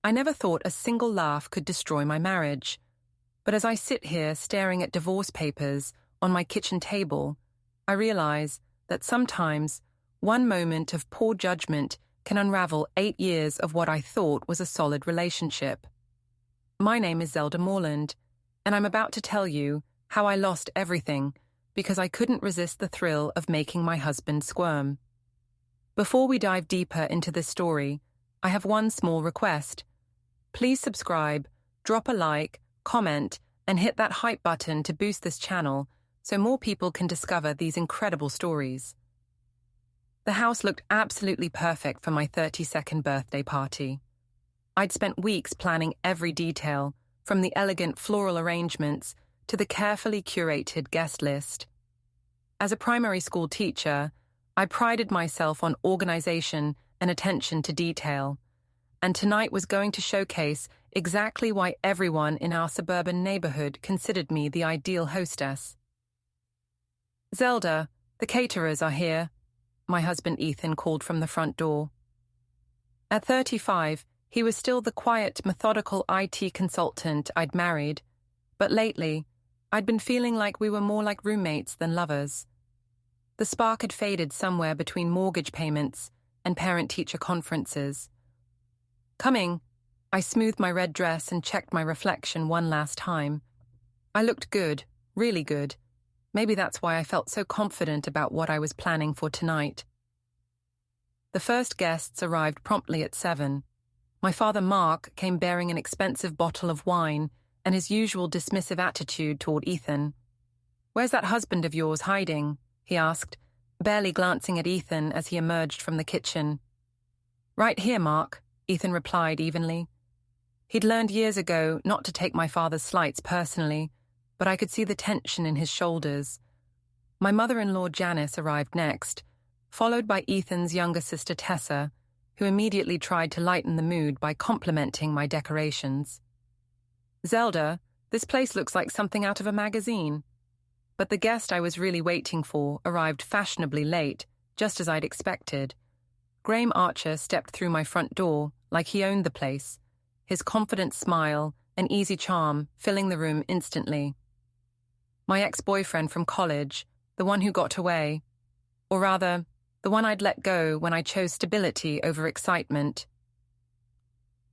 I never thought a single laugh could destroy my marriage. But as I sit here staring at divorce papers on my kitchen table, I realize that sometimes one moment of poor judgment can unravel 8 years of what I thought was a solid relationship. My name is Zelda Morland, and I'm about to tell you how I lost everything because I couldn't resist the thrill of making my husband squirm. Before we dive deeper into this story, I have one small request. Please subscribe, drop a like, comment, and hit that hype button to boost this channel so more people can discover these incredible stories. The house looked absolutely perfect for my 32nd birthday party. I'd spent weeks planning every detail, from the elegant floral arrangements to the carefully curated guest list. As a primary school teacher, I prided myself on organization and attention to detail, and tonight was going to showcase exactly why everyone in our suburban neighborhood considered me the ideal hostess. "Zelda, the caterers are here," my husband Ethan called from the front door. At 35, he was still the quiet, methodical IT consultant I'd married, but lately, I'd been feeling like we were more like roommates than lovers. The spark had faded somewhere between mortgage payments and parent-teacher conferences. Coming, I smoothed my red dress and checked my reflection one last time. I looked good, really good. Maybe that's why I felt so confident about what I was planning for tonight. The first guests arrived promptly at 7. My father Mark came bearing an expensive bottle of wine and his usual dismissive attitude toward Ethan. "Where's that husband of yours hiding?" he asked, barely glancing at Ethan as he emerged from the kitchen. "Right here, Mark," Ethan replied evenly. He'd learned years ago not to take my father's slights personally, but I could see the tension in his shoulders. My mother-in-law Janice arrived next, followed by Ethan's younger sister Tessa, who immediately tried to lighten the mood by complimenting my decorations. "Zelda, this place looks like something out of a magazine." But the guest I was really waiting for arrived fashionably late, just as I'd expected. Graeme Archer stepped through my front door like he owned the place, his confident smile and easy charm filling the room instantly. My ex-boyfriend from college, the one who got away, or rather, the one I'd let go when I chose stability over excitement.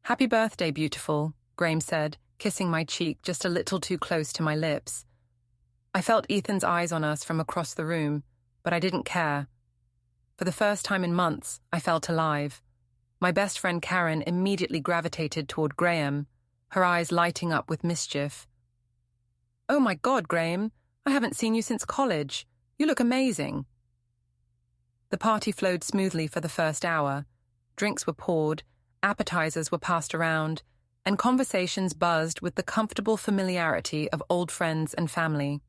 "Happy birthday, beautiful," Graeme said, kissing my cheek just a little too close to my lips. I felt Ethan's eyes on us from across the room, but I didn't care. For the first time in months, I felt alive. My best friend Karen immediately gravitated toward Graeme, her eyes lighting up with mischief. "Oh my God, Graeme, I haven't seen you since college. You look amazing." The party flowed smoothly for the first hour. Drinks were poured, appetizers were passed around, and conversations buzzed with the comfortable familiarity of old friends and family.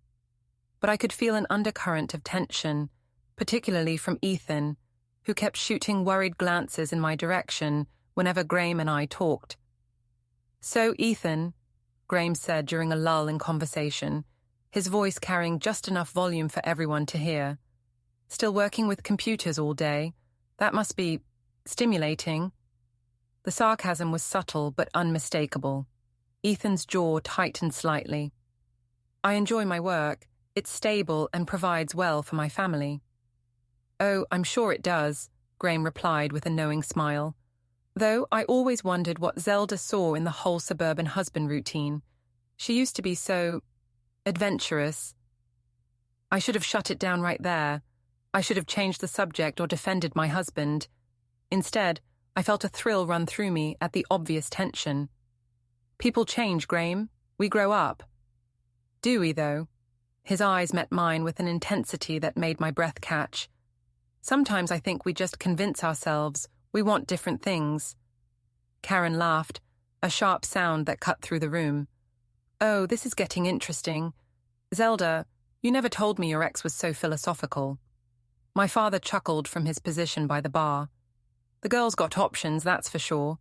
But I could feel an undercurrent of tension, particularly from Ethan, who kept shooting worried glances in my direction whenever Graeme and I talked. "So, Ethan," Graeme said during a lull in conversation, his voice carrying just enough volume for everyone to hear. "Still working with computers all day? That must be stimulating." The sarcasm was subtle but unmistakable. Ethan's jaw tightened slightly. "I enjoy my work. It's stable and provides well for my family." "Oh, I'm sure it does," Graeme replied with a knowing smile. "Though I always wondered what Zelda saw in the whole suburban husband routine. She used to be so adventurous." I should have shut it down right there. I should have changed the subject or defended my husband. Instead, I felt a thrill run through me at the obvious tension. "People change, Graeme. We grow up." "Do we, though?" His eyes met mine with an intensity that made my breath catch. "Sometimes I think we just convince ourselves we want different things." Karen laughed, a sharp sound that cut through the room. "Oh, this is getting interesting. Zelda, you never told me your ex was so philosophical." My father chuckled from his position by the bar. "The girl's got options, that's for sure.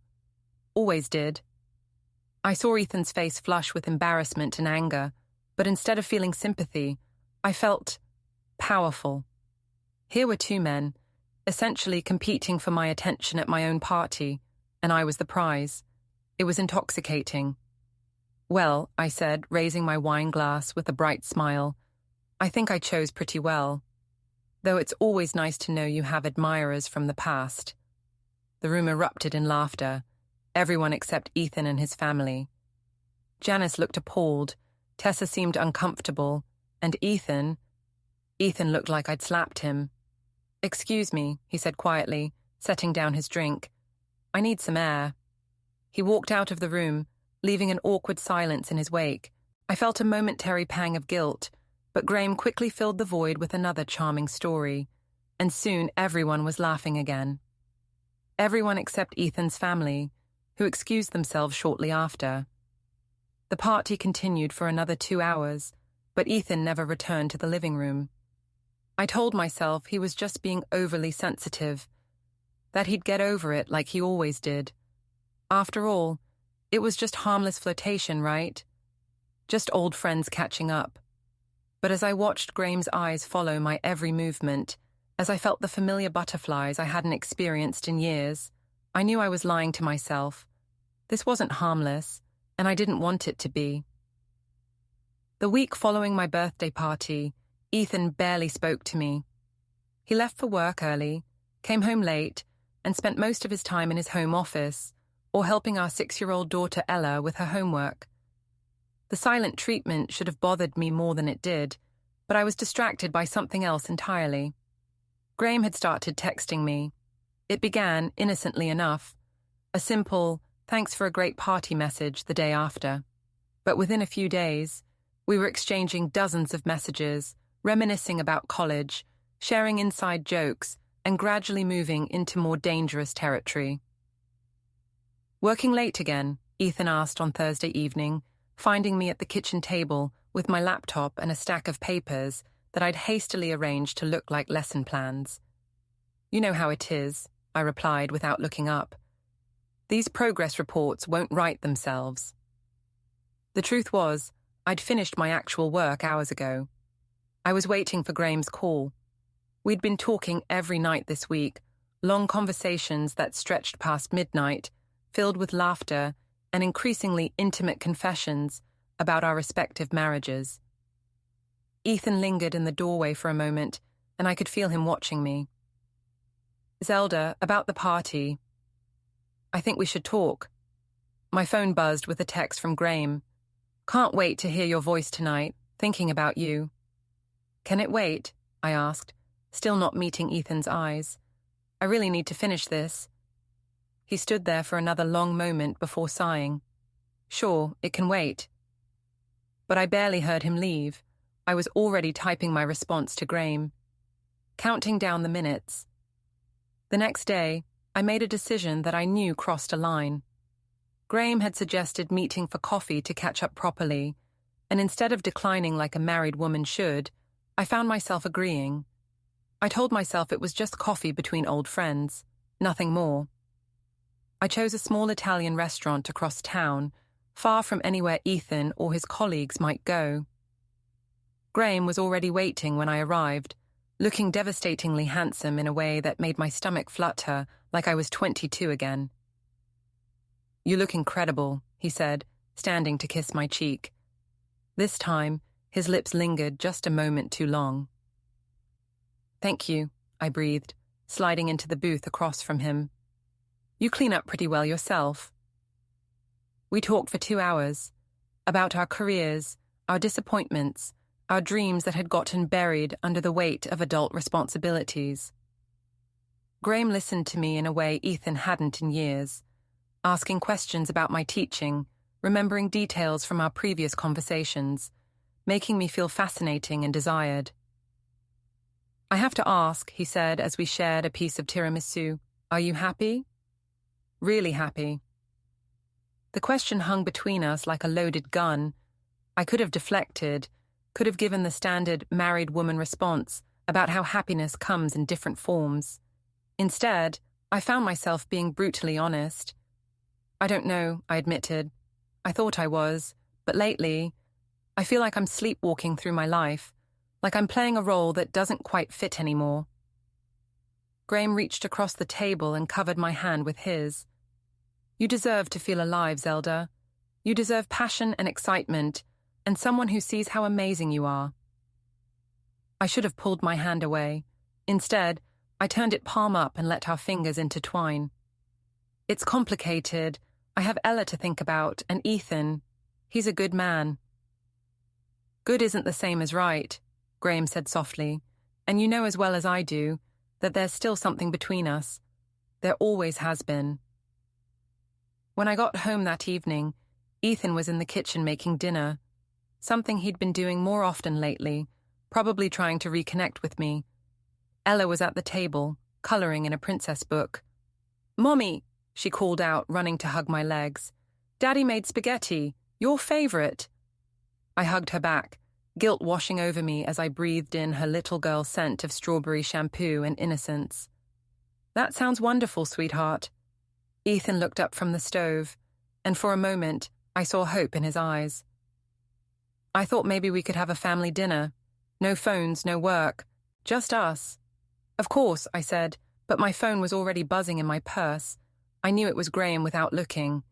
Always did." I saw Ethan's face flush with embarrassment and anger, but instead of feeling sympathy, I felt powerful. Here were two men, essentially competing for my attention at my own party, and I was the prize. It was intoxicating. Well, I said, raising my wine glass with a bright smile, I think I chose pretty well. Though it's always nice to know you have admirers from the past. The room erupted in laughter, everyone except Ethan and his family. Janice looked appalled, Tessa seemed uncomfortable, and Ethan looked like I'd slapped him. "Excuse me," he said quietly, setting down his drink. "I need some air." He walked out of the room, leaving an awkward silence in his wake. I felt a momentary pang of guilt, but Graeme quickly filled the void with another charming story, and soon everyone was laughing again. Everyone except Ethan's family, who excused themselves shortly after. The party continued for another 2 hours, but Ethan never returned to the living room. I told myself he was just being overly sensitive, that he'd get over it like he always did. After all, it was just harmless flirtation, right? Just old friends catching up. But as I watched Graeme's eyes follow my every movement, as I felt the familiar butterflies I hadn't experienced in years, I knew I was lying to myself. This wasn't harmless, and I didn't want it to be. The week following my birthday party, Ethan barely spoke to me. He left for work early, came home late, and spent most of his time in his home office, or helping our 6-year-old daughter Ella with her homework. The silent treatment should have bothered me more than it did, but I was distracted by something else entirely. Graeme had started texting me. It began, innocently enough, a simple, "thanks for a great party" message the day after. But within a few days, we were exchanging dozens of messages, reminiscing about college, sharing inside jokes, and gradually moving into more dangerous territory. "Working late again?" Ethan asked on Thursday evening, finding me at the kitchen table with my laptop and a stack of papers that I'd hastily arranged to look like lesson plans. "You know how it is," I replied without looking up. "These progress reports won't write themselves." The truth was, I'd finished my actual work hours ago. I was waiting for Graeme's call. We'd been talking every night this week, long conversations that stretched past midnight, filled with laughter and increasingly intimate confessions about our respective marriages. Ethan lingered in the doorway for a moment, and I could feel him watching me. "Zelda, about the party. I think we should talk." My phone buzzed with a text from Graeme. "Can't wait to hear your voice tonight, thinking about you." "Can it wait?" I asked, still not meeting Ethan's eyes. "I really need to finish this." He stood there for another long moment before sighing. "Sure, it can wait." But I barely heard him leave. I was already typing my response to Graeme, counting down the minutes. The next day, I made a decision that I knew crossed a line. Graeme had suggested meeting for coffee to catch up properly, and instead of declining like a married woman should, I found myself agreeing. I told myself it was just coffee between old friends, nothing more. I chose a small Italian restaurant across town, far from anywhere Ethan or his colleagues might go. Graeme was already waiting when I arrived, looking devastatingly handsome in a way that made my stomach flutter like I was 22 again. "You look incredible," he said, standing to kiss my cheek. This time, his lips lingered just a moment too long. "Thank you," I breathed, sliding into the booth across from him. "You clean up pretty well yourself." We talked for 2 hours, about our careers, our disappointments, our dreams that had gotten buried under the weight of adult responsibilities. Graeme listened to me in a way Ethan hadn't in years, asking questions about my teaching, remembering details from our previous conversations, making me feel fascinating and desired. "I have to ask," he said as we shared a piece of tiramisu, "are you happy?" "Really happy." The question hung between us like a loaded gun. I could have deflected, could have given the standard married woman response about how happiness comes in different forms. Instead, I found myself being brutally honest. "I don't know," I admitted. "I thought I was, but lately, I feel like I'm sleepwalking through my life, like I'm playing a role that doesn't quite fit anymore." Graeme reached across the table and covered my hand with his. You deserve to feel alive, Zelda. You deserve passion and excitement, and someone who sees how amazing you are. I should have pulled my hand away. Instead, I turned it palm up and let our fingers intertwine. It's complicated. I have Ella to think about, and Ethan. He's a good man. Good isn't the same as right, Graeme said softly, and you know as well as I do that there's still something between us. There always has been. When I got home that evening, Ethan was in the kitchen making dinner, something he'd been doing more often lately, probably trying to reconnect with me. Ella was at the table, colouring in a princess book. "Mommy," she called out, running to hug my legs. "Daddy made spaghetti, your favourite." I hugged her back, guilt washing over me as I breathed in her little girl scent of strawberry shampoo and innocence. "That sounds wonderful, sweetheart." Ethan looked up from the stove, and for a moment, I saw hope in his eyes. "I thought maybe we could have a family dinner. No phones, no work. Just us." "Of course," I said, but my phone was already buzzing in my purse. I knew it was Graeme without looking.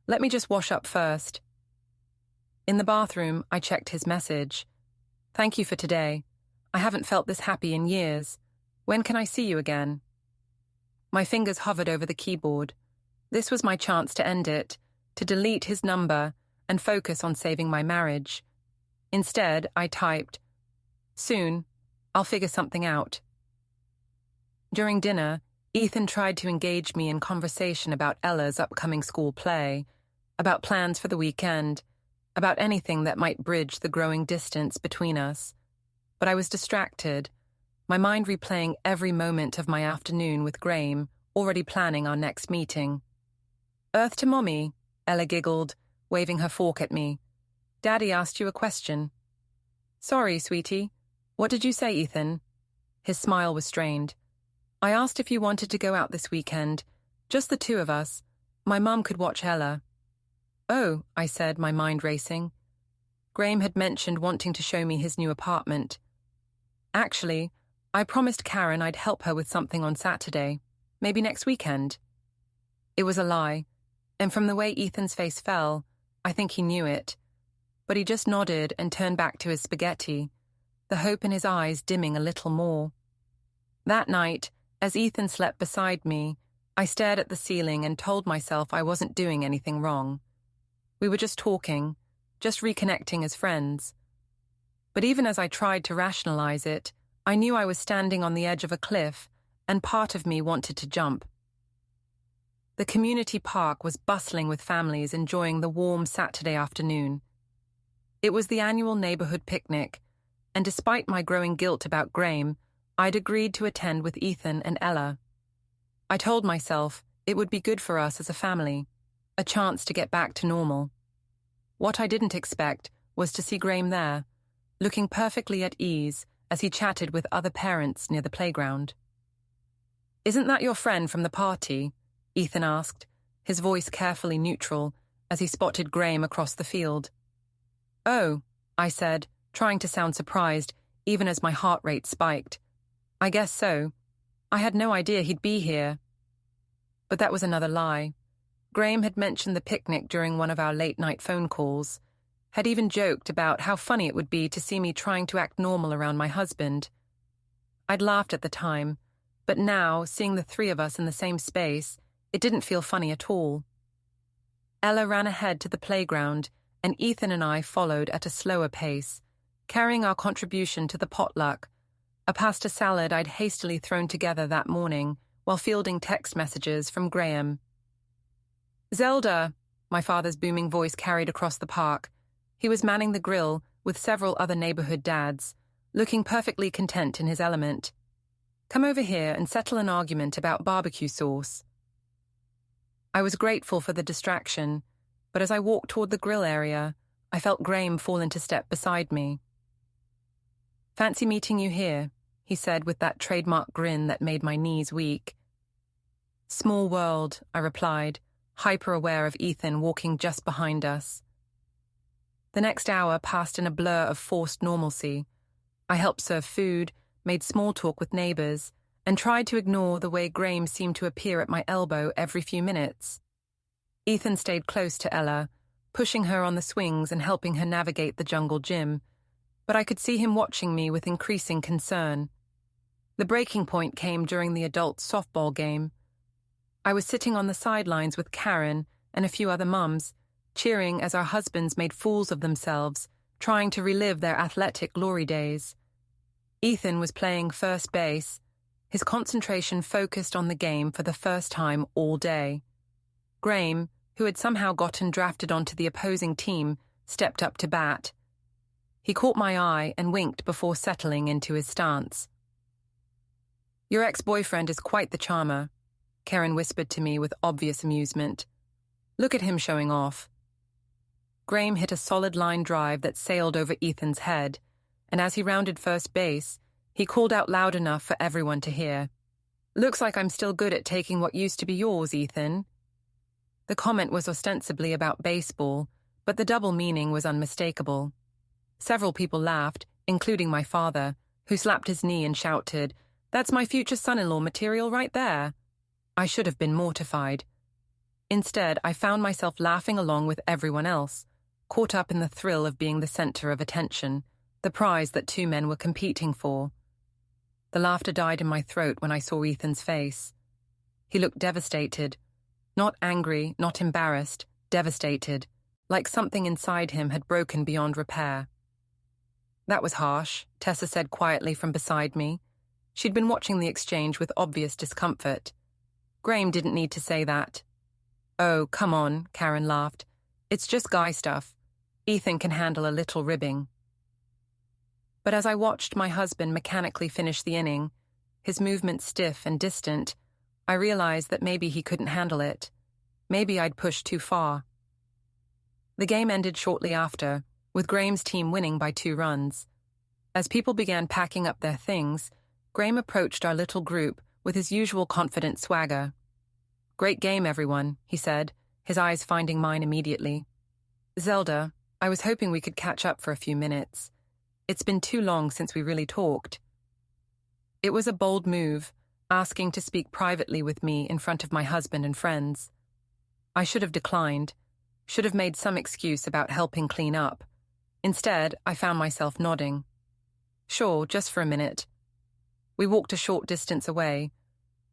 "Let me just wash up first." In the bathroom, I checked his message. "Thank you for today. I haven't felt this happy in years. When can I see you again?" My fingers hovered over the keyboard. This was my chance to end it, to delete his number and focus on saving my marriage. Instead, I typed, "Soon. I'll figure something out." During dinner, Ethan tried to engage me in conversation about Ella's upcoming school play, about plans for the weekend, about anything that might bridge the growing distance between us. But I was distracted, my mind replaying every moment of my afternoon with Graeme, already planning our next meeting. "Earth to Mommy," Ella giggled, waving her fork at me. "Daddy asked you a question." "Sorry, sweetie. What did you say, Ethan?" His smile was strained. "I asked if you wanted to go out this weekend, just the two of us. My mum could watch Ella." "Oh," I said, my mind racing. Graeme had mentioned wanting to show me his new apartment. "Actually, I promised Karen I'd help her with something on Saturday, maybe next weekend." It was a lie, and from the way Ethan's face fell, I think he knew it. But he just nodded and turned back to his spaghetti, the hope in his eyes dimming a little more. That night, as Ethan slept beside me, I stared at the ceiling and told myself I wasn't doing anything wrong. We were just talking, just reconnecting as friends. But even as I tried to rationalize it, I knew I was standing on the edge of a cliff, and part of me wanted to jump. The community park was bustling with families enjoying the warm Saturday afternoon. It was the annual neighborhood picnic, and despite my growing guilt about Graeme, I'd agreed to attend with Ethan and Ella. I told myself it would be good for us as a family, a chance to get back to normal. What I didn't expect was to see Graeme there, looking perfectly at ease as he chatted with other parents near the playground. "Isn't that your friend from the party?" Ethan asked, his voice carefully neutral as he spotted Graeme across the field. "Oh," I said, trying to sound surprised, even as my heart rate spiked. "I guess so. I had no idea he'd be here." But that was another lie. Graeme had mentioned the picnic during one of our late-night phone calls, had even joked about how funny it would be to see me trying to act normal around my husband. I'd laughed at the time, but now, seeing the three of us in the same space, it didn't feel funny at all. Ella ran ahead to the playground, and Ethan and I followed at a slower pace, carrying our contribution to the potluck, a pasta salad I'd hastily thrown together that morning while fielding text messages from Graeme. "Zelda," my father's booming voice carried across the park. He was manning the grill with several other neighborhood dads, looking perfectly content in his element. "Come over here and settle an argument about barbecue sauce." I was grateful for the distraction, but as I walked toward the grill area, I felt Graeme fall into step beside me. "Fancy meeting you here," he said with that trademark grin that made my knees weak. "Small world," I replied, hyper-aware of Ethan walking just behind us. The next hour passed in a blur of forced normalcy. I helped serve food, made small talk with neighbors, and tried to ignore the way Graeme seemed to appear at my elbow every few minutes. Ethan stayed close to Ella, pushing her on the swings and helping her navigate the jungle gym, but I could see him watching me with increasing concern. The breaking point came during the adult softball game. I was sitting on the sidelines with Karen and a few other mums, cheering as our husbands made fools of themselves, trying to relive their athletic glory days. Ethan was playing first base, his concentration focused on the game for the first time all day. Graeme, who had somehow gotten drafted onto the opposing team, stepped up to bat. He caught my eye and winked before settling into his stance. "Your ex-boyfriend is quite the charmer," Karen whispered to me with obvious amusement. "Look at him showing off." Graeme hit a solid line drive that sailed over Ethan's head, and as he rounded first base, he called out loud enough for everyone to hear. "Looks like I'm still good at taking what used to be yours, Ethan." The comment was ostensibly about baseball, but the double meaning was unmistakable. Several people laughed, including my father, who slapped his knee and shouted, "That's my future son-in-law material right there." I should have been mortified. Instead, I found myself laughing along with everyone else, caught up in the thrill of being the center of attention, the prize that two men were competing for. The laughter died in my throat when I saw Ethan's face. He looked devastated. Not angry, not embarrassed, devastated, like something inside him had broken beyond repair. "That was harsh," Tessa said quietly from beside me. She'd been watching the exchange with obvious discomfort. Graeme didn't need to say that. "Oh, come on," Karen laughed. "It's just guy stuff. Ethan can handle a little ribbing." But as I watched my husband mechanically finish the inning, his movements stiff and distant, I realized that maybe he couldn't handle it. Maybe I'd pushed too far. The game ended shortly after, with Graeme's team winning by 2 runs. As people began packing up their things, Graeme approached our little group with his usual confident swagger. "Great game, everyone," he said, his eyes finding mine immediately. "Zelda, I was hoping we could catch up for a few minutes. It's been too long since we really talked." It was a bold move, asking to speak privately with me in front of my husband and friends. I should have declined, should have made some excuse about helping clean up. Instead, I found myself nodding. "Sure, just for a minute." We walked a short distance away,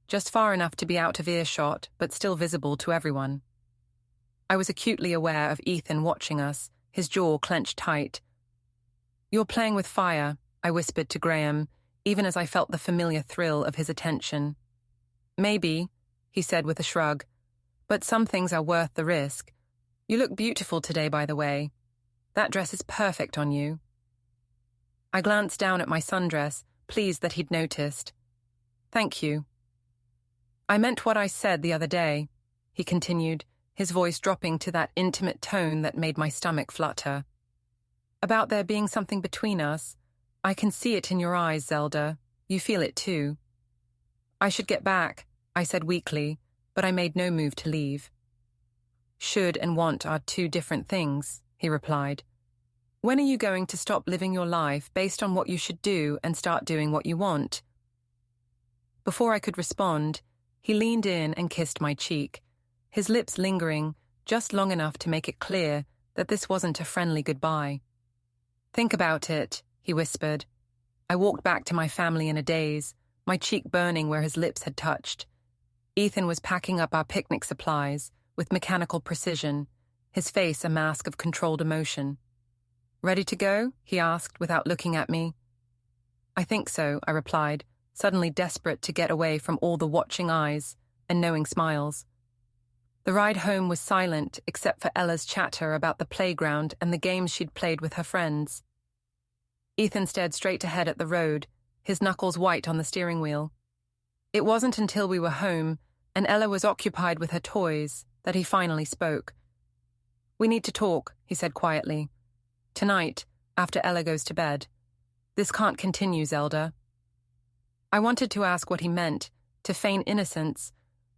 just far enough to be out of earshot, but still visible to everyone. I was acutely aware of Ethan watching us, his jaw clenched tight. "You're playing with fire," I whispered to Graeme, even as I felt the familiar thrill of his attention. "Maybe," he said with a shrug, "but some things are worth the risk. You look beautiful today, by the way. That dress is perfect on you." I glanced down at my sundress, pleased that he'd noticed. "Thank you." "I meant what I said the other day," he continued, his voice dropping to that intimate tone that made my stomach flutter. "About there being something between us. I can see it in your eyes, Zelda. You feel it too." "I should get back," I said weakly, but I made no move to leave. "Should and want are 2 different things," he replied. "When are you going to stop living your life based on what you should do and start doing what you want?" Before I could respond, he leaned in and kissed my cheek, his lips lingering just long enough to make it clear that this wasn't a friendly goodbye. "Think about it," he whispered. I walked back to my family in a daze, my cheek burning where his lips had touched. Ethan was packing up our picnic supplies with mechanical precision, his face a mask of controlled emotion. "Ready to go?" he asked without looking at me. "I think so," I replied, suddenly desperate to get away from all the watching eyes and knowing smiles. The ride home was silent except for Ella's chatter about the playground and the games she'd played with her friends. Ethan stared straight ahead at the road, his knuckles white on the steering wheel. It wasn't until we were home and Ella was occupied with her toys that he finally spoke. "We need to talk," he said quietly. "Tonight, after Ella goes to bed. This can't continue, Zelda." I wanted to ask what he meant, to feign innocence,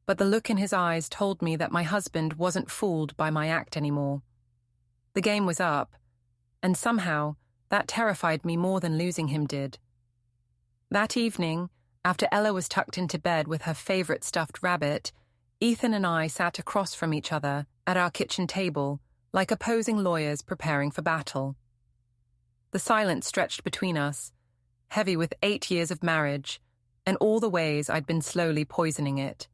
but the look in his eyes told me that my husband wasn't fooled by my act anymore. The game was up, and somehow that terrified me more than losing him did. That evening, after Ella was tucked into bed with her favorite stuffed rabbit, Ethan and I sat across from each other at our kitchen table, like opposing lawyers preparing for battle. The silence stretched between us, heavy with 8 years of marriage, and all the ways I'd been slowly poisoning it.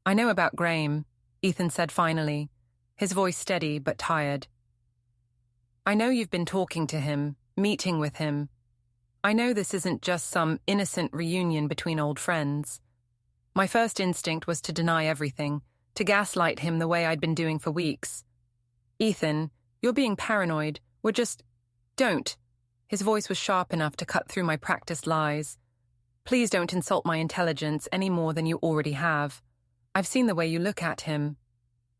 "I know about Graeme," Ethan said finally, his voice steady but tired. "I know you've been talking to him, meeting with him. I know this isn't just some innocent reunion between old friends. My first instinct was to deny everything, to gaslight him the way I'd been doing for weeks. Ethan, you're being paranoid. We're just... Don't." His voice was sharp enough to cut through my practiced lies. "Please don't insult my intelligence any more than you already have. I've seen the way you look at him.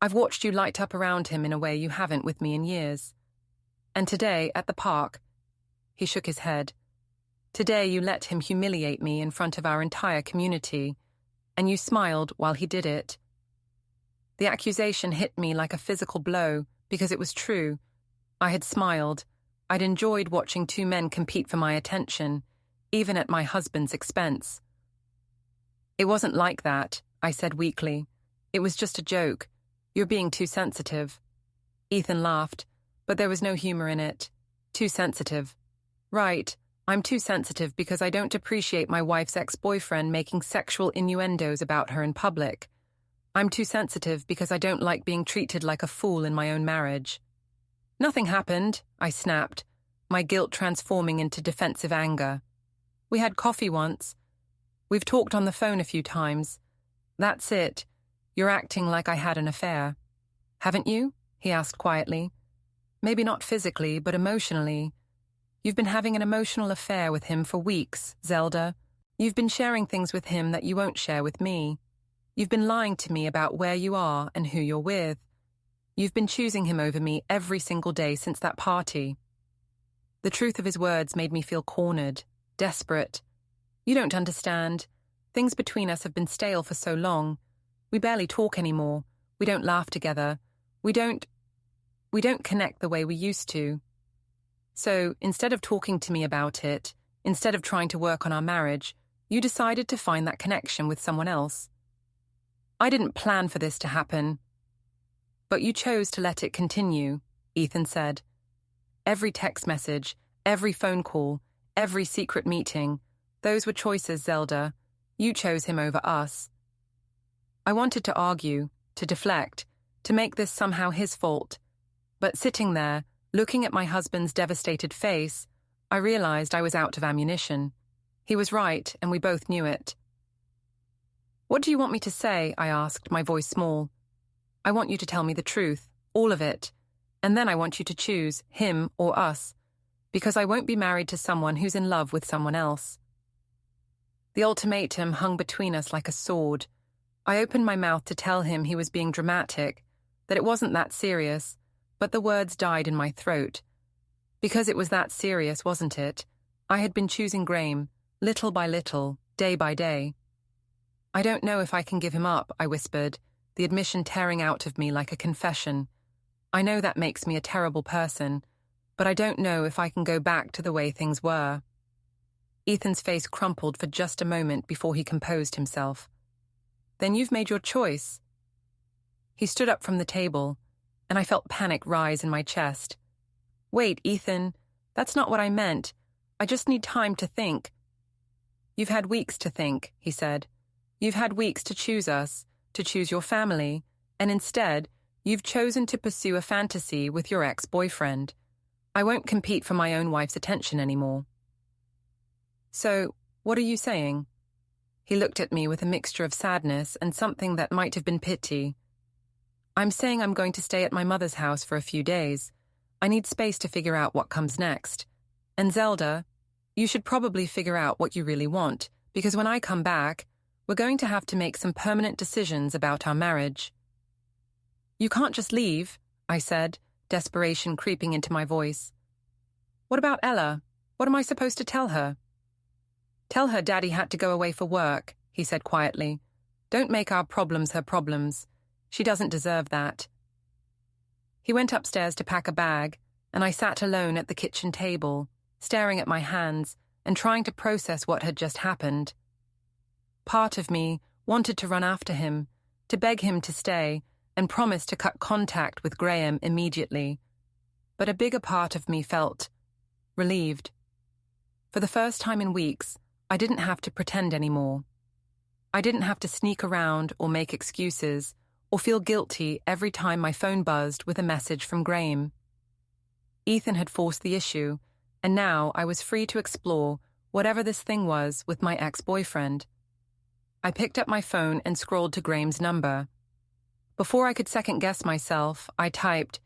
I've watched you light up around him in a way you haven't with me in years. And today, at the park..." He shook his head. "Today you let him humiliate me in front of our entire community, and you smiled while he did it." The accusation hit me like a physical blow because it was true. I had smiled. I'd enjoyed watching two men compete for my attention, even at my husband's expense. "It wasn't like that," I said weakly. "It was just a joke. You're being too sensitive." Ethan laughed, but there was no humor in it. "Too sensitive. Right, I'm too sensitive because I don't appreciate my wife's ex-boyfriend making sexual innuendos about her in public. I'm too sensitive because I don't like being treated like a fool in my own marriage." "Nothing happened," I snapped, my guilt transforming into defensive anger. "We had coffee once. We've talked on the phone a few times. That's it. You're acting like I had an affair." "Haven't you?" he asked quietly. "Maybe not physically, but emotionally. You've been having an emotional affair with him for weeks, Zelda. You've been sharing things with him that you won't share with me. You've been lying to me about where you are and who you're with. You've been choosing him over me every single day since that party." The truth of his words made me feel cornered, desperate. "You don't understand. Things between us have been stale for so long. We barely talk anymore. We don't laugh together. We don't connect the way we used to. So, instead of talking to me about it, instead of trying to work on our marriage, you decided to find that connection with someone else. I didn't plan for this to happen. But you chose to let it continue," Ethan said. "Every text message, every phone call, every secret meeting, those were choices, Zelda. You chose him over us." I wanted to argue, to deflect, to make this somehow his fault. But sitting there, looking at my husband's devastated face, I realized I was out of ammunition. He was right, and we both knew it. "What do you want me to say?" I asked, my voice small. "I want you to tell me the truth, all of it, and then I want you to choose, him or us, because I won't be married to someone who's in love with someone else." The ultimatum hung between us like a sword. I opened my mouth to tell him he was being dramatic, that it wasn't that serious, but the words died in my throat. Because it was that serious, wasn't it? I had been choosing Graeme, little by little, day by day. "I don't know if I can give him up," I whispered, the admission tearing out of me like a confession. "I know that makes me a terrible person, but I don't know if I can go back to the way things were." Ethan's face crumpled for just a moment before he composed himself. "Then you've made your choice." He stood up from the table, and I felt panic rise in my chest. "Wait, Ethan, that's not what I meant. I just need time to think." "You've had weeks to think," he said. "You've had weeks to choose us, to choose your family, and instead, you've chosen to pursue a fantasy with your ex-boyfriend. I won't compete for my own wife's attention anymore." "So, what are you saying?" He looked at me with a mixture of sadness and something that might have been pity. "I'm saying I'm going to stay at my mother's house for a few days. I need space to figure out what comes next. And Zelda, you should probably figure out what you really want, because when I come back, we're going to have to make some permanent decisions about our marriage." "You can't just leave," I said, desperation creeping into my voice. "What about Ella? What am I supposed to tell her?" "Tell her Daddy had to go away for work," he said quietly. "Don't make our problems her problems. She doesn't deserve that." He went upstairs to pack a bag, and I sat alone at the kitchen table, staring at my hands and trying to process what had just happened. Part of me wanted to run after him, to beg him to stay, and promised to cut contact with Graeme immediately. But a bigger part of me felt relieved. For the first time in weeks, I didn't have to pretend anymore. I didn't have to sneak around or make excuses or feel guilty every time my phone buzzed with a message from Graeme. Ethan had forced the issue, and now I was free to explore whatever this thing was with my ex-boyfriend. I picked up my phone and scrolled to Graeme's number. Before I could second-guess myself, I typed,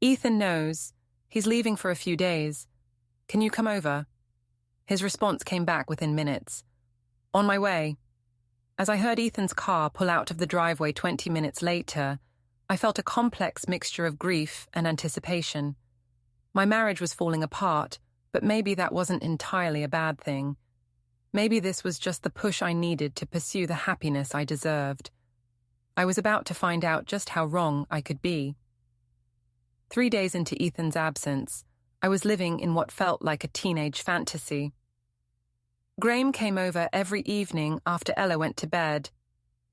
"Ethan knows. He's leaving for a few days. Can you come over?" His response came back within minutes. "On my way." As I heard Ethan's car pull out of the driveway 20 minutes later, I felt a complex mixture of grief and anticipation. My marriage was falling apart, but maybe that wasn't entirely a bad thing. Maybe this was just the push I needed to pursue the happiness I deserved. I was about to find out just how wrong I could be. 3 days into Ethan's absence, I was living in what felt like a teenage fantasy. Graeme came over every evening after Ella went to bed,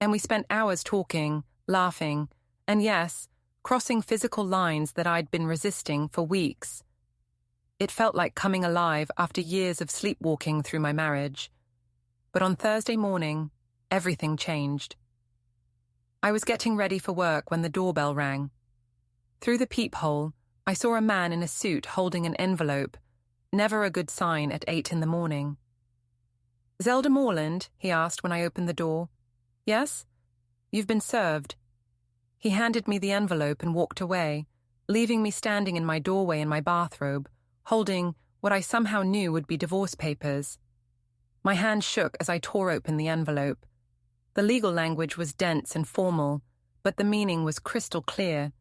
and we spent hours talking, laughing, and yes, crossing physical lines that I'd been resisting for weeks. It felt like coming alive after years of sleepwalking through my marriage. But on Thursday morning, everything changed. I was getting ready for work when the doorbell rang. Through the peephole, I saw a man in a suit holding an envelope, never a good sign at 8 in the morning. "Zelda Morland?" he asked when I opened the door. "Yes? You've been served." He handed me the envelope and walked away, leaving me standing in my doorway in my bathrobe, holding what I somehow knew would be divorce papers. My hand shook as I tore open the envelope. The legal language was dense and formal, but the meaning was crystal clear.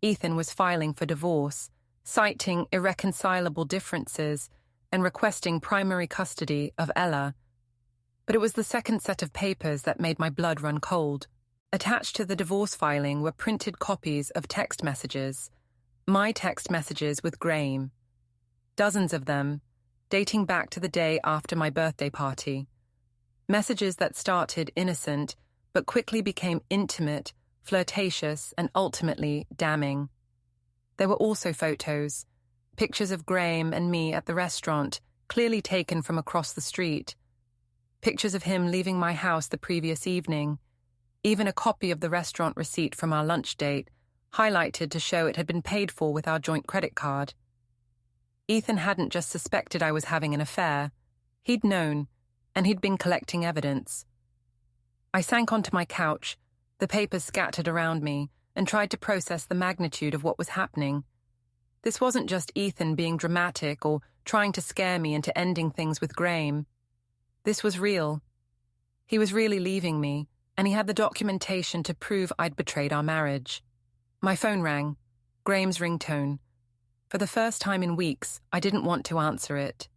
Ethan was filing for divorce, citing irreconcilable differences and requesting primary custody of Ella. But it was the second set of papers that made my blood run cold. Attached to the divorce filing were printed copies of text messages, my text messages with Graeme. Dozens of them, dating back to the day after my birthday party. Messages that started innocent, but quickly became intimate, flirtatious, and ultimately damning. There were also photos, pictures of Graeme and me at the restaurant, clearly taken from across the street. Pictures of him leaving my house the previous evening. Even a copy of the restaurant receipt from our lunch date, highlighted to show it had been paid for with our joint credit card. Ethan hadn't just suspected I was having an affair. He'd known, and he'd been collecting evidence. I sank onto my couch, the papers scattered around me, and tried to process the magnitude of what was happening. This wasn't just Ethan being dramatic or trying to scare me into ending things with Graeme. This was real. He was really leaving me, and he had the documentation to prove I'd betrayed our marriage. My phone rang, Graeme's ringtone. For the first time in weeks, I didn't want to answer it.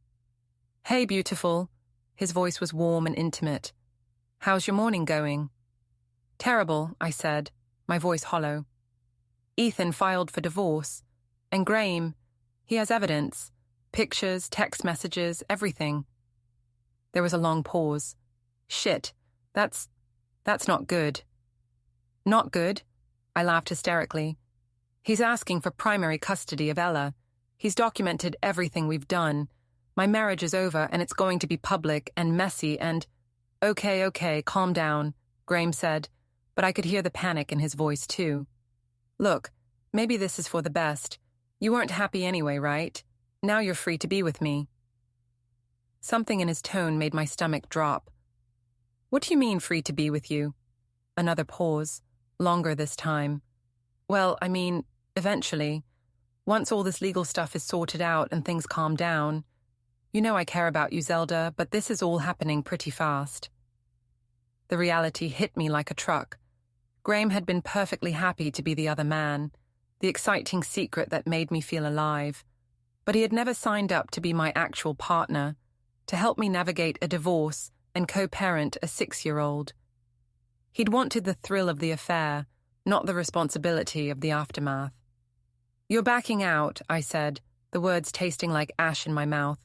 "Hey, beautiful." His voice was warm and intimate. "How's your morning going?" "Terrible," I said, my voice hollow. "Ethan filed for divorce. And Graeme, he has evidence. Pictures, text messages, everything." There was a long pause. "Shit, that's not good." "Not good?" I laughed hysterically. "He's asking for primary custody of Ella. He's documented everything we've done. My marriage is over and it's going to be public and messy and—" Okay, calm down," Graeme said, but I could hear the panic in his voice too. "Look, maybe this is for the best. You weren't happy anyway, right? Now you're free to be with me." Something in his tone made my stomach drop. "What do you mean, free to be with you?" Another pause, longer this time. "Well, I mean, eventually. Once all this legal stuff is sorted out and things calm down. You know I care about you, Zelda, but this is all happening pretty fast." The reality hit me like a truck. Graeme had been perfectly happy to be the other man, the exciting secret that made me feel alive. But he had never signed up to be my actual partner, to help me navigate a divorce and co-parent a 6-year-old. He'd wanted the thrill of the affair, not the responsibility of the aftermath. "You're backing out," I said, the words tasting like ash in my mouth.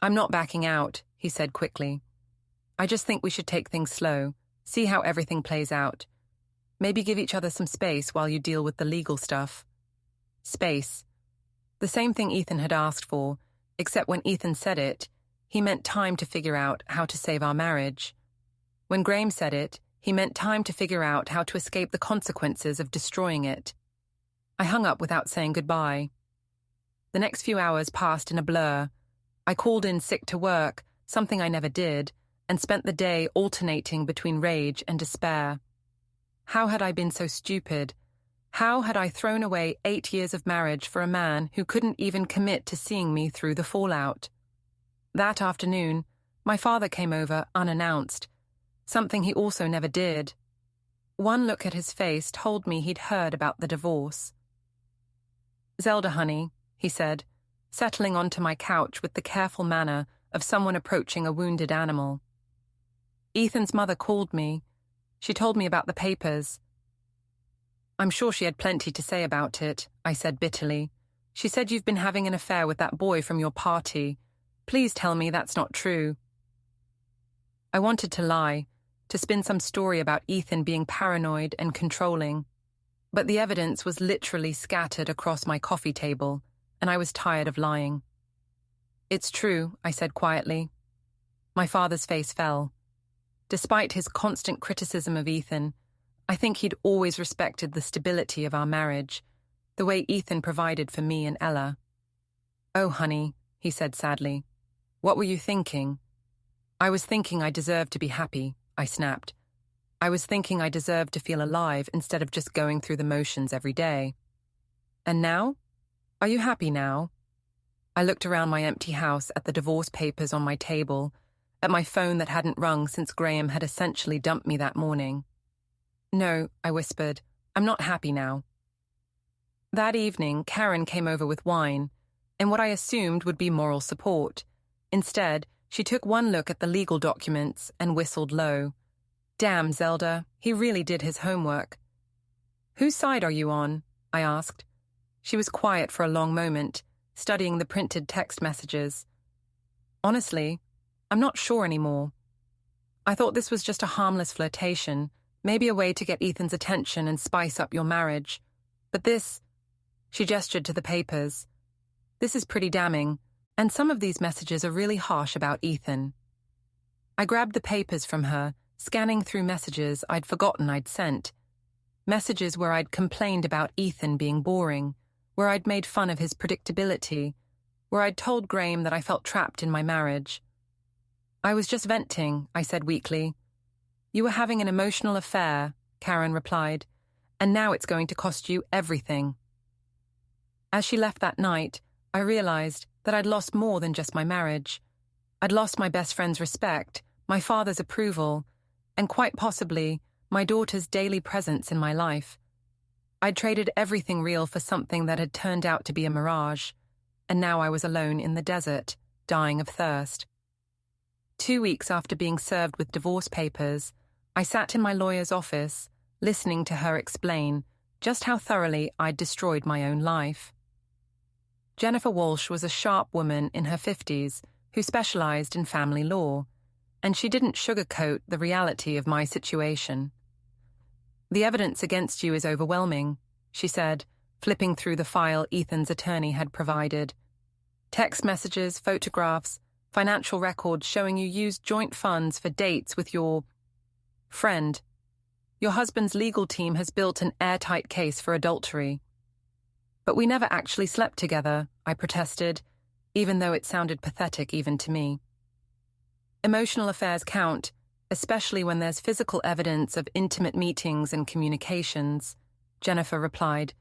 "I'm not backing out," he said quickly. "I just think we should take things slow, see how everything plays out. Maybe give each other some space while you deal with the legal stuff. Space. The same thing Ethan had asked for, except when Ethan said it, he meant time to figure out how to save our marriage. When Graeme said it, he meant time to figure out how to escape the consequences of destroying it. I hung up without saying goodbye. The next few hours passed in a blur. I called in sick to work, something I never did, and spent the day alternating between rage and despair. How had I been so stupid? How had I thrown away 8 years of marriage for a man who couldn't even commit to seeing me through the fallout? That afternoon, my father came over unannounced, something he also never did. One look at his face told me he'd heard about the divorce. "Zelda, honey," he said, settling onto my couch with the careful manner of someone approaching a wounded animal. "Ethan's mother called me. She told me about the papers." "I'm sure she had plenty to say about it," I said bitterly. "She said you've been having an affair with that boy from your party. Please tell me that's not true." I wanted to lie, to spin some story about Ethan being paranoid and controlling. But the evidence was literally scattered across my coffee table, and I was tired of lying. "It's true," I said quietly. My father's face fell. Despite his constant criticism of Ethan, I think he'd always respected the stability of our marriage, the way Ethan provided for me and Ella. "Oh, honey," he said sadly. "What were you thinking?" "I was thinking I deserved to be happy," I snapped. "I was thinking I deserved to feel alive instead of just going through the motions every day." "And now? Are you happy now?" I looked around my empty house at the divorce papers on my table, at my phone that hadn't rung since Graeme had essentially dumped me that morning. "No," I whispered, "I'm not happy now." That evening, Karen came over with wine, and what I assumed would be moral support. Instead, she took one look at the legal documents and whistled low. "Damn, Zelda, he really did his homework." "Whose side are you on?" I asked. She was quiet for a long moment, studying the printed text messages. "Honestly, I'm not sure anymore. I thought this was just a harmless flirtation, maybe a way to get Ethan's attention and spice up your marriage. But this," she gestured to the papers, "this is pretty damning, and some of these messages are really harsh about Ethan." I grabbed the papers from her, scanning through messages I'd forgotten I'd sent. Messages where I'd complained about Ethan being boring, where I'd made fun of his predictability, where I'd told Graeme that I felt trapped in my marriage. "I was just venting," I said weakly. "You were having an emotional affair," Karen replied, "and now it's going to cost you everything." As she left that night, I realized that I'd lost more than just my marriage. I'd lost my best friend's respect, my father's approval, and quite possibly my daughter's daily presence in my life. I'd traded everything real for something that had turned out to be a mirage, and now I was alone in the desert, dying of thirst. 2 weeks after being served with divorce papers, I sat in my lawyer's office, listening to her explain just how thoroughly I'd destroyed my own life. Jennifer Walsh was a sharp woman in her 50s who specialized in family law, and she didn't sugarcoat the reality of my situation. "The evidence against you is overwhelming," she said, flipping through the file Ethan's attorney had provided. "Text messages, photographs, financial records showing you used joint funds for dates with your friend. Your husband's legal team has built an airtight case for adultery." "But we never actually slept together," I protested, even though it sounded pathetic even to me. "Emotional affairs count, especially when there's physical evidence of intimate meetings and communications," Jennifer replied.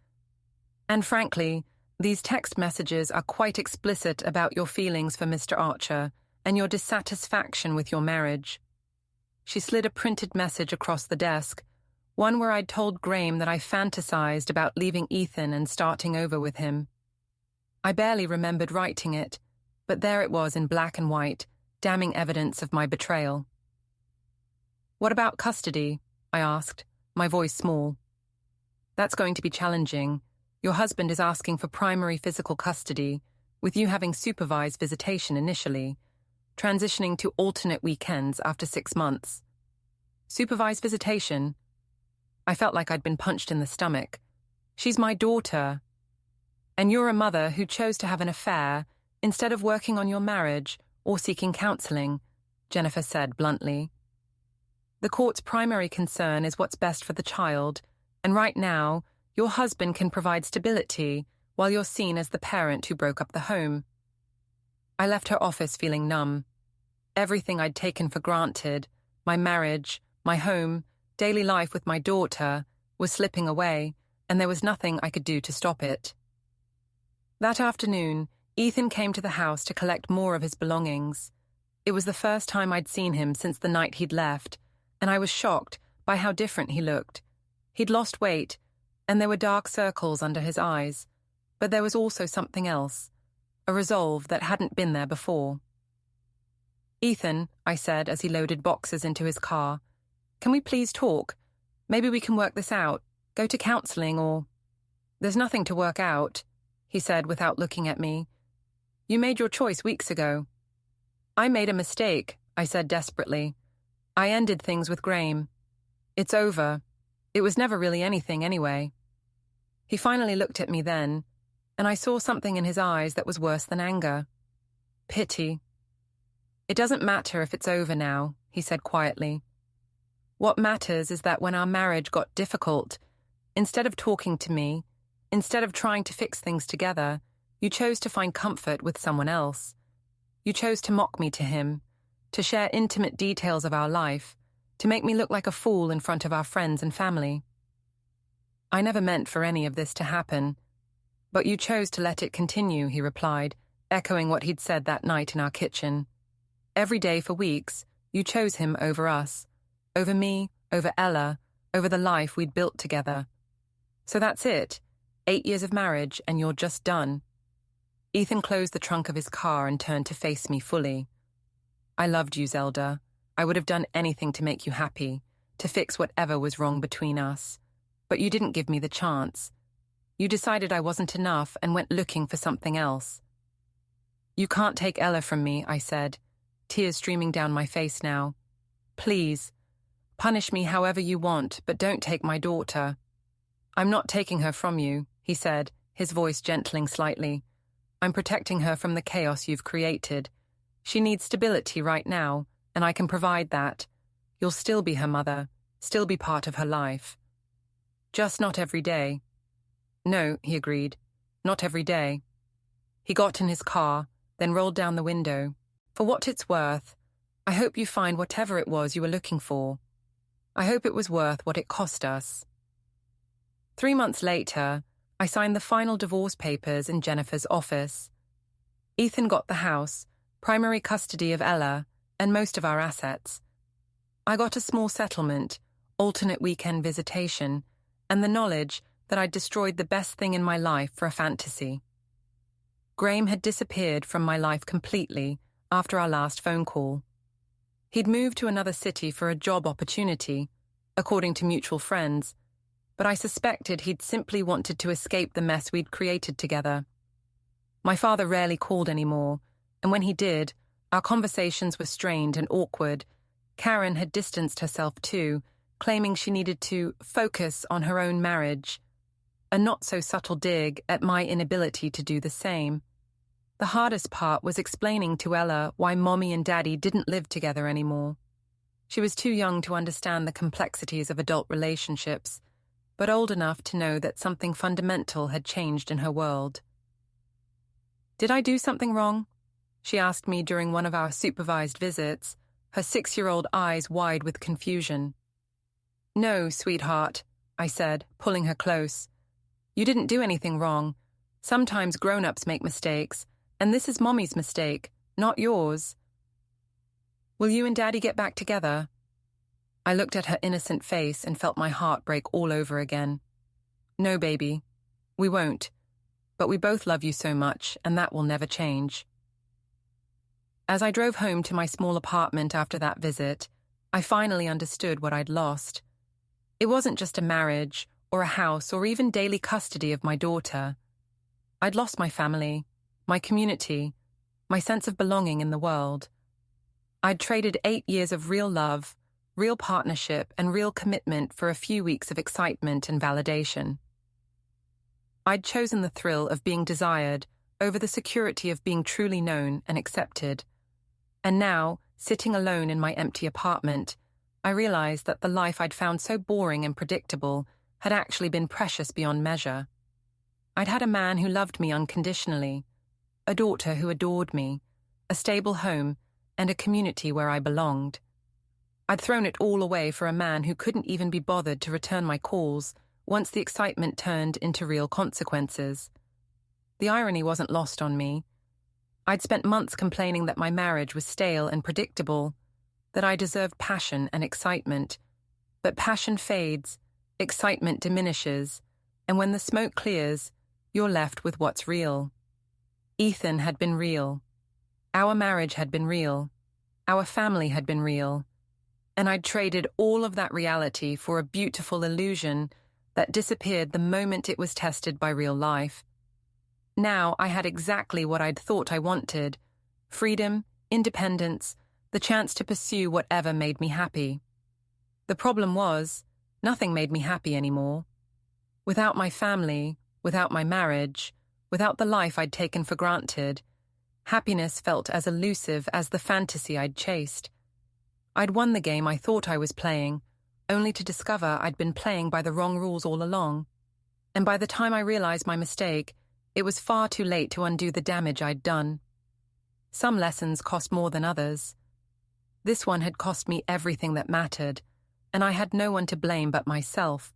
"And frankly, these text messages are quite explicit about your feelings for Mr. Archer and your dissatisfaction with your marriage." She slid a printed message across the desk, one where I'd told Graeme that I fantasized about leaving Ethan and starting over with him. I barely remembered writing it, but there it was in black and white, damning evidence of my betrayal. "What about custody?" I asked, my voice small. "That's going to be challenging. Your husband is asking for primary physical custody, with you having supervised visitation initially, transitioning to alternate weekends after 6 months." "Supervised visitation?" I felt like I'd been punched in the stomach. She's my daughter. And you're a mother who chose to have an affair instead of working on your marriage or seeking counseling, Jennifer said bluntly. The court's primary concern is what's best for the child, and right now, your husband can provide stability while you're seen as the parent who broke up the home. I left her office feeling numb. Everything I'd taken for granted, my marriage, my home, daily life with my daughter, was slipping away, and there was nothing I could do to stop it. That afternoon, Ethan came to the house to collect more of his belongings. It was the first time I'd seen him since the night he'd left, and I was shocked by how different he looked. He'd lost weight, and there were dark circles under his eyes, but there was also something else, a resolve that hadn't been there before. "Ethan," I said as he loaded boxes into his car, "can we please talk? Maybe we can work this out, go to counseling or—" "There's nothing to work out," he said without looking at me. "You made your choice weeks ago." "I made a mistake," I said desperately. "I ended things with Graeme. It's over. It was never really anything anyway." He finally looked at me then, and I saw something in his eyes that was worse than anger. Pity. "It doesn't matter if it's over now," he said quietly. "What matters is that when our marriage got difficult, instead of talking to me, instead of trying to fix things together, you chose to find comfort with someone else. You chose to mock me to him, to share intimate details of our life, to make me look like a fool in front of our friends and family. I never meant for any of this to happen, but you chose to let it continue," he replied, echoing what he'd said that night in our kitchen. "Every day for weeks, you chose him over us, over me, over Ella, over the life we'd built together. So that's it, 8 years of marriage and you're just done." Ethan closed the trunk of his car and turned to face me fully. "I loved you, Zelda. I would have done anything to make you happy, to fix whatever was wrong between us. But you didn't give me the chance. You decided I wasn't enough and went looking for something else." "You can't take Ella from me," I said, tears streaming down my face now. "Please, punish me however you want, but don't take my daughter." "I'm not taking her from you," he said, his voice gentling slightly. "I'm protecting her from the chaos you've created. She needs stability right now, and I can provide that. You'll still be her mother, still be part of her life. Just not every day." "No," he agreed, "not every day." He got in his car, then rolled down the window. "For what it's worth, I hope you find whatever it was you were looking for. I hope it was worth what it cost us." 3 months later, I signed the final divorce papers in Jennifer's office. Ethan got the house, primary custody of Ella, and most of our assets. I got a small settlement, alternate weekend visitation, and the knowledge that I'd destroyed the best thing in my life for a fantasy. Graeme had disappeared from my life completely after our last phone call. He'd moved to another city for a job opportunity, according to mutual friends, but I suspected he'd simply wanted to escape the mess we'd created together. My father rarely called anymore, and when he did, our conversations were strained and awkward. Karen had distanced herself too, claiming she needed to focus on her own marriage, a not-so-subtle dig at my inability to do the same. The hardest part was explaining to Ella why Mommy and Daddy didn't live together anymore. She was too young to understand the complexities of adult relationships, but old enough to know that something fundamental had changed in her world. "Did I do something wrong?" she asked me during one of our supervised visits, her 6-year-old eyes wide with confusion. "No, sweetheart," I said, pulling her close. "You didn't do anything wrong. Sometimes grown-ups make mistakes, and this is Mommy's mistake, not yours. Will you and Daddy get back together?" I looked at her innocent face and felt my heart break all over again. "No, baby, we won't. But we both love you so much, and that will never change." As I drove home to my small apartment after that visit, I finally understood what I'd lost. It wasn't just a marriage, or a house, or even daily custody of my daughter. I'd lost my family, my community, my sense of belonging in the world. I'd traded 8 years of real love, real partnership, and real commitment for a few weeks of excitement and validation. I'd chosen the thrill of being desired over the security of being truly known and accepted. And now, sitting alone in my empty apartment, I realized that the life I'd found so boring and predictable had actually been precious beyond measure. I'd had a man who loved me unconditionally, a daughter who adored me, a stable home, and a community where I belonged. I'd thrown it all away for a man who couldn't even be bothered to return my calls once the excitement turned into real consequences. The irony wasn't lost on me. I'd spent months complaining that my marriage was stale and predictable, that I deserved passion and excitement. But passion fades, excitement diminishes, and when the smoke clears, you're left with what's real. Ethan had been real. Our marriage had been real. Our family had been real. And I'd traded all of that reality for a beautiful illusion that disappeared the moment it was tested by real life. Now I had exactly what I'd thought I wanted: freedom, independence, the chance to pursue whatever made me happy. The problem was, nothing made me happy anymore. Without my family, without my marriage, without the life I'd taken for granted, happiness felt as elusive as the fantasy I'd chased. I'd won the game I thought I was playing, only to discover I'd been playing by the wrong rules all along. And by the time I realized my mistake, it was far too late to undo the damage I'd done. Some lessons cost more than others. This one had cost me everything that mattered, and I had no one to blame but myself.